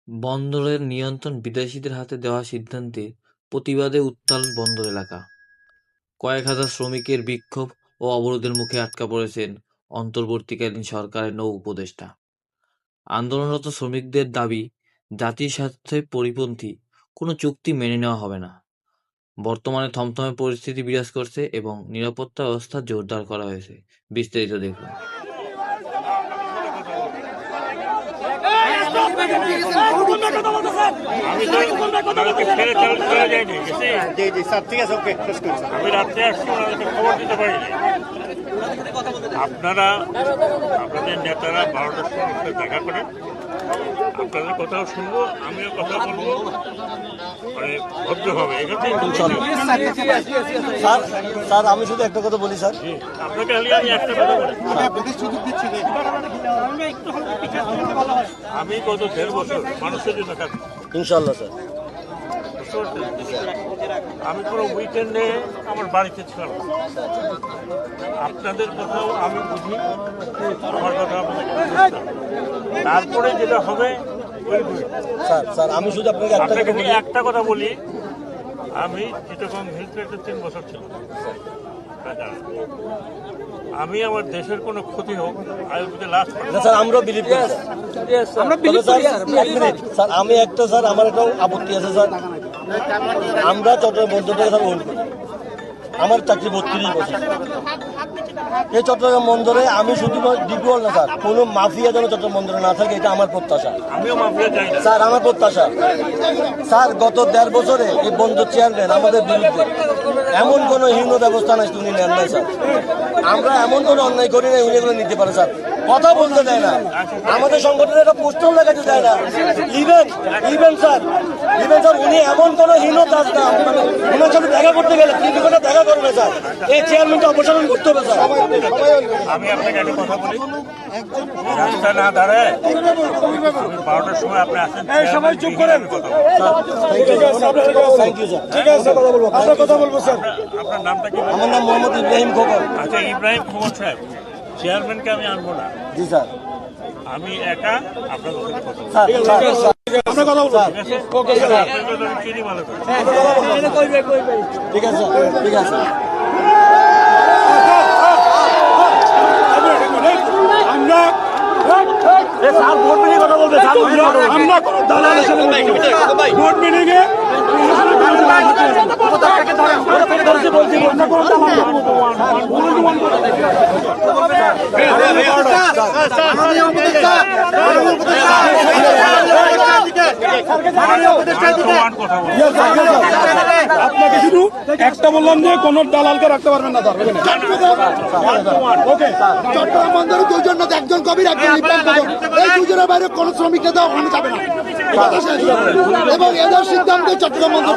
বন্দরের নিয়ন্ত্রণ বিদেশিদের হাতে দেওয়ার সিদ্ধান্তে প্রতিবাদে উত্তাল বন্দর এলাকা। কয়েক হাজার শ্রমিকের বিক্ষোভ ও অবরোধের মুখে আটকা পড়েছেন অন্তর্বর্তীকালীন সরকারের নৌ উপদেষ্টা। আন্দোলনরত শ্রমিকদের দাবি, জাতির স্বার্থে পরিপন্থী কোনো চুক্তি মেনে নেওয়া হবে না। বর্তমানে থমথমে পরিস্থিতি বিরাজ করছে এবং নিরাপত্তা ব্যবস্থা জোরদার করা হয়েছে। বিস্তারিত দেখুন। আমি রাত্রে আসছি, ওনাদেরকে খবর দিতে পারিনি। আপনারা আপনাদের নেতারা 12টার সময় দেখা করেন, আপনাদের কথাও শুনবো, আমিও কথা বলবো, মানে ভদ্রভাবে। স্যার আমি শুধু একটা কথা বলি স্যার, আপনাকে আমি একটা কথা বলি, আমি গত 1.5 বছর মানুষের জন্য কাজ করি। ইনশাল্লাহ স্যার। আমি কোনো উইকেন্ডে আমার বাড়িতে ছিলাম। আপনাদের কথাও আমি বুঝি, আমার কথা আপনাদের তারপরে যেটা হবে স্যার আমি শুধু আপনাকে একটা কথা বলি, আমি চিটাগং হিলসে 3 বছর ছিল। আমি আমার দেশের কোনো ক্ষতি হোক, স্যার আমরাও বিলিভ করি স্যার। আমি একটা স্যার আমার একটা আপত্তি আছে স্যার। আমরা চট্টগ্রাম বন্দরটাকে স্যার ওন করি, আমার চাকরি 32 বছর। এই চট্টগ্রাম বন্দরে আমি শুধু ডিপোল না স্যার, কোনো মাফিয়া যেন চট্টগ্রাম বন্দরে না থাকে, এটা আমার প্রত্যাশা স্যার। আমার প্রত্যাশা স্যার, গত 1.5 বছরে এই বন্দর চেয়ারম্যান আমাদের বিরুদ্ধে এমন কোনো হীন ব্যবস্থা নাই উনি নেন নাই স্যার। আমরা এমন কোনো অন্যায় করি না উনি এগুলো নিতে পারে স্যার। কথা বলতে দেয় না, আমাদের সংগঠনের একটা পোস্টার লাগাতে দেয় না। ইভেন স্যার উনি এমন কোনো হীন কাজ না, মানে ওনার সাথে দেখা করতে গেলে 3 ঘন্টা দেখা করবে স্যার। এই চেয়ারম্যানটা অপসারণ করতে হবে স্যার। আমি আপনাকে একটা কথা বলি, রাস্তা না দাঁড়ায় 12টার সময় আপনি আসেন, সবাই চুপ করেন। Thank you sir. ঠিক আছে কথা বলবো, আপনার কথা বলবো স্যার। আপনার নামটা কি? আমার নাম মোহাম্মদ ইব্রাহিম খোকন। আচ্ছা, ইব্রাহিম খোকন সাহেব, চেয়ারম্যানকে আমি আনবো না। জি স্যার। আমি একা আপনাদের সাথে কথা বলবো। আমরা কথা বলবো স্যার। Okay sir. চিনি ভালো করে। ঠিক আছে ঠিক আছে। আমরা কোনো দালালের সাথে বোর্ড মিটিংয়ে আপনাকে শুধু একটা বললাম যে কোন দালালকে রাখতে পারবেন না স্যার। ওকে, চট্টগ্রাম বন্দরে 2 জন না 1 জন কবির, 1 জন লিপ্টন কবির, এই 2 জনের বাইরে কোন শ্রমিককে দেওয়া ওখানে যাবে না। এবং এদের সিদ্ধান্তে চট্টগ্রাম বন্দর